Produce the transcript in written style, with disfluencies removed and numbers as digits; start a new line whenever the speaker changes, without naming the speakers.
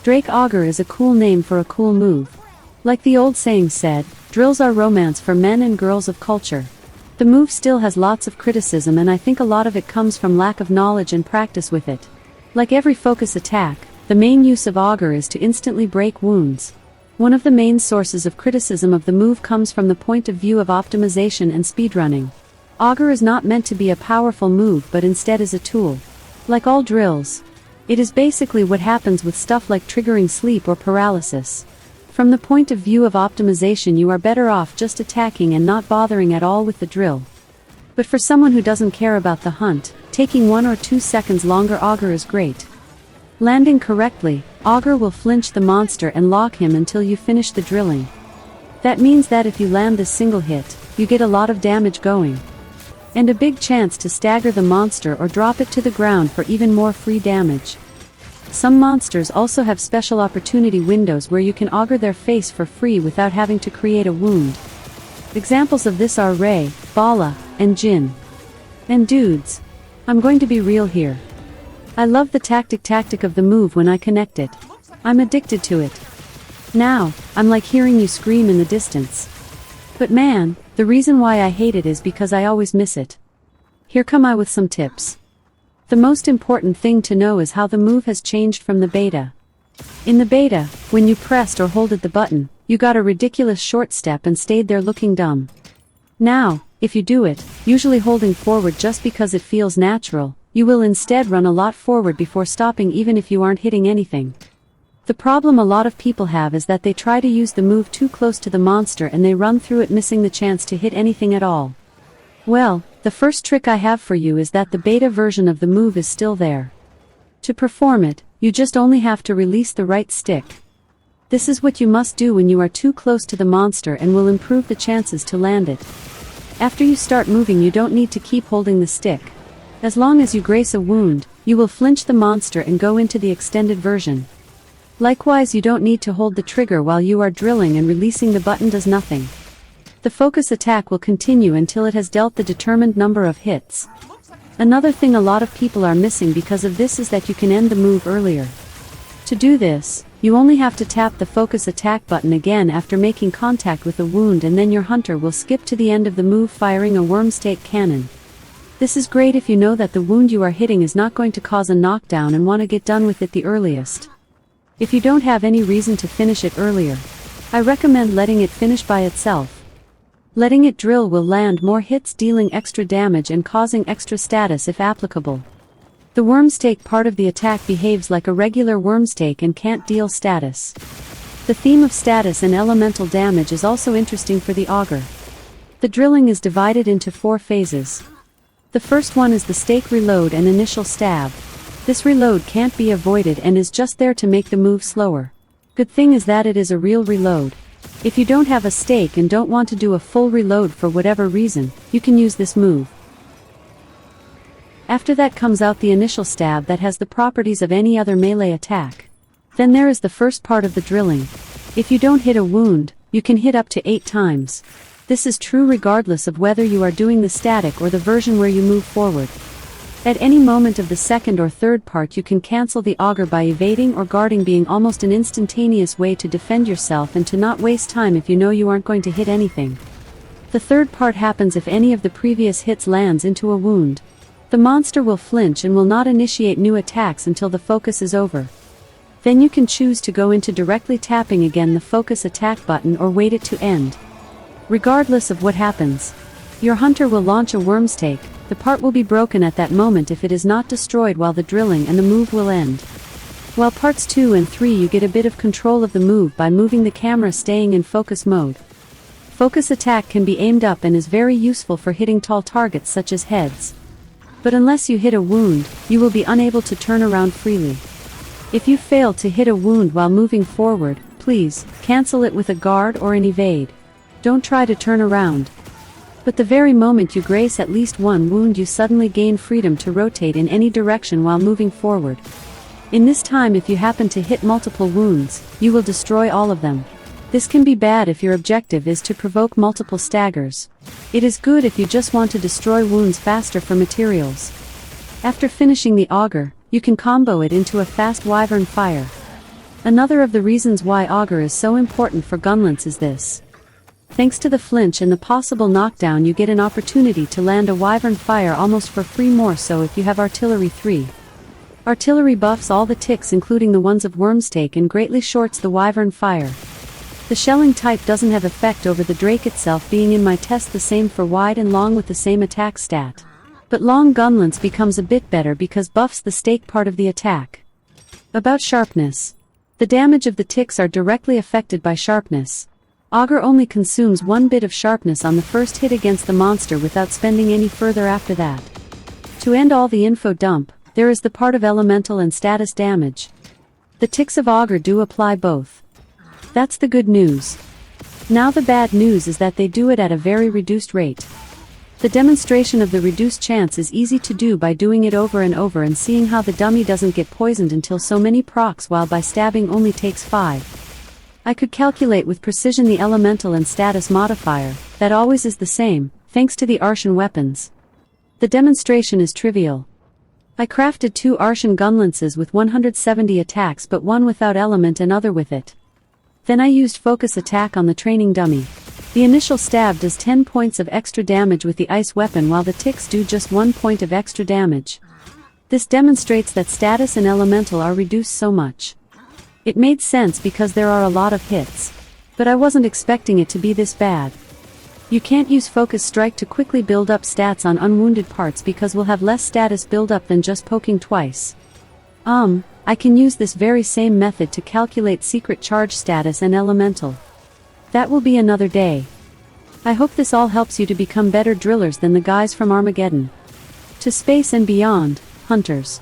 Drake Auger is a cool name for a cool move. Like the old saying said, drills are romance for men and girls of culture. The move still has lots of criticism, and I think a lot of it comes from lack of knowledge and practice with it. Like every focus attack, the main use of Auger is to instantly break wounds. One of the main sources of criticism of the move comes from the point of view of optimization and speedrunning. Auger is not meant to be a powerful move but instead is a tool. Like all drills, it is basically what happens with stuff like triggering sleep or paralysis. From the point of view of optimization, you are better off just attacking and not bothering at all with the drill. But for someone who doesn't care about the hunt, taking 1 or 2 seconds longer Auger is great. Landing correctly, Auger will flinch the monster and lock him until you finish the drilling. That means that if you land this single hit, you get a lot of damage going. And a big chance to stagger the monster or drop it to the ground for even more free damage. Some monsters also have special opportunity windows where you can auger their face for free without having to create a wound. Examples of this are Ray, Bala, and Jin. And dudes, I'm going to be real here. I love the tactic of the move when I connect it. I'm addicted to it. Now, I'm like hearing you scream in the distance. But man, the reason why I hate it is because I always miss it. Here come I with some tips. The most important thing to know is how the move has changed from the beta. In the beta, when you pressed or holded the button, you got a ridiculous short step and stayed there looking dumb. Now, if you do it, usually holding forward just because it feels natural, you will instead run a lot forward before stopping even if you aren't hitting anything. The problem a lot of people have is that they try to use the move too close to the monster and they run through it missing the chance to hit anything at all. Well, the first trick I have for you is that the beta version of the move is still there. To perform it, you just only have to release the right stick. This is what you must do when you are too close to the monster and will improve the chances to land it. After you start moving, you don't need to keep holding the stick. As long as you grace a wound, you will flinch the monster and go into the extended version. Likewise, you don't need to hold the trigger while you are drilling, and releasing the button does nothing. The focus attack will continue until it has dealt the determined number of hits. Another thing a lot of people are missing because of this is that you can end the move earlier. To do this, you only have to tap the focus attack button again after making contact with a wound, and then your hunter will skip to the end of the move firing a wormstake cannon. This is great if you know that the wound you are hitting is not going to cause a knockdown and want to get done with it the earliest. If you don't have any reason to finish it earlier, I recommend letting it finish by itself. Letting it drill will land more hits, dealing extra damage and causing extra status if applicable. The wormstake part of the attack behaves like a regular wormstake and can't deal status. The theme of status and elemental damage is also interesting for the Auger. The drilling is divided into 4 phases. The first one is the stake reload and initial stab. This reload can't be avoided and is just there to make the move slower. Good thing is that it is a real reload. If you don't have a stake and don't want to do a full reload for whatever reason, you can use this move. After that comes out the initial stab that has the properties of any other melee attack. Then there is the first part of the drilling. If you don't hit a wound, you can hit up to 8 times. This is true regardless of whether you are doing the static or the version where you move forward. At any moment of the second or third part, you can cancel the Auger by evading or guarding, being almost an instantaneous way to defend yourself and to not waste time if you know you aren't going to hit anything. The third part happens if any of the previous hits lands into a wound. The monster will flinch and will not initiate new attacks until the focus is over. Then you can choose to go into directly tapping again the focus attack button or wait it to end. Regardless of what happens, your hunter will launch a wormstake. The part will be broken at that moment if it is not destroyed while the drilling, and the move will end. While parts 2 and 3 you get a bit of control of the move by moving the camera staying in focus mode. Focus attack can be aimed up and is very useful for hitting tall targets such as heads. But unless you hit a wound, you will be unable to turn around freely. If you fail to hit a wound while moving forward, please cancel it with a guard or an evade. Don't try to turn around. But the very moment you grace at least one wound, you suddenly gain freedom to rotate in any direction while moving forward. In this time, if you happen to hit multiple wounds, you will destroy all of them. This can be bad if your objective is to provoke multiple staggers. It is good if you just want to destroy wounds faster for materials. After finishing the Auger, you can combo it into a fast wyvern fire. Another of the reasons why Auger is so important for Gunlance is this. Thanks to the flinch and the possible knockdown, you get an opportunity to land a wyvern fire almost for free, more so if you have artillery 3. Artillery buffs all the ticks including the ones of Wormstake and greatly shorts the wyvern fire. The shelling type doesn't have effect over the Drake itself, being in my test the same for wide and long with the same attack stat. But long Gunlance becomes a bit better because buffs the stake part of the attack. About sharpness. The damage of the ticks are directly affected by sharpness. Auger only consumes 1 bit of sharpness on the first hit against the monster without spending any further after that. To end all the info dump, there is the part of elemental and status damage. The ticks of Auger do apply both. That's the good news. Now the bad news is that they do it at a very reduced rate. The demonstration of the reduced chance is easy to do by doing it over and over and seeing how the dummy doesn't get poisoned until so many procs, while by stabbing only takes 5. I could calculate with precision the elemental and status modifier, that always is the same, thanks to the Arshan weapons. The demonstration is trivial. I crafted 2 Arshan Gunlances with 170 attacks, but one without element and other with it. Then I used focus attack on the training dummy. The initial stab does 10 points of extra damage with the ice weapon, while the ticks do just 1 point of extra damage. This demonstrates that status and elemental are reduced so much. It made sense because there are a lot of hits. But I wasn't expecting it to be this bad. You can't use focus strike to quickly build up stats on unwounded parts because we'll have less status build up than just poking twice. I can use this very same method to calculate secret charge status and elemental. That will be another day. I hope this all helps you to become better drillers than the guys from Armageddon. To space and beyond, hunters.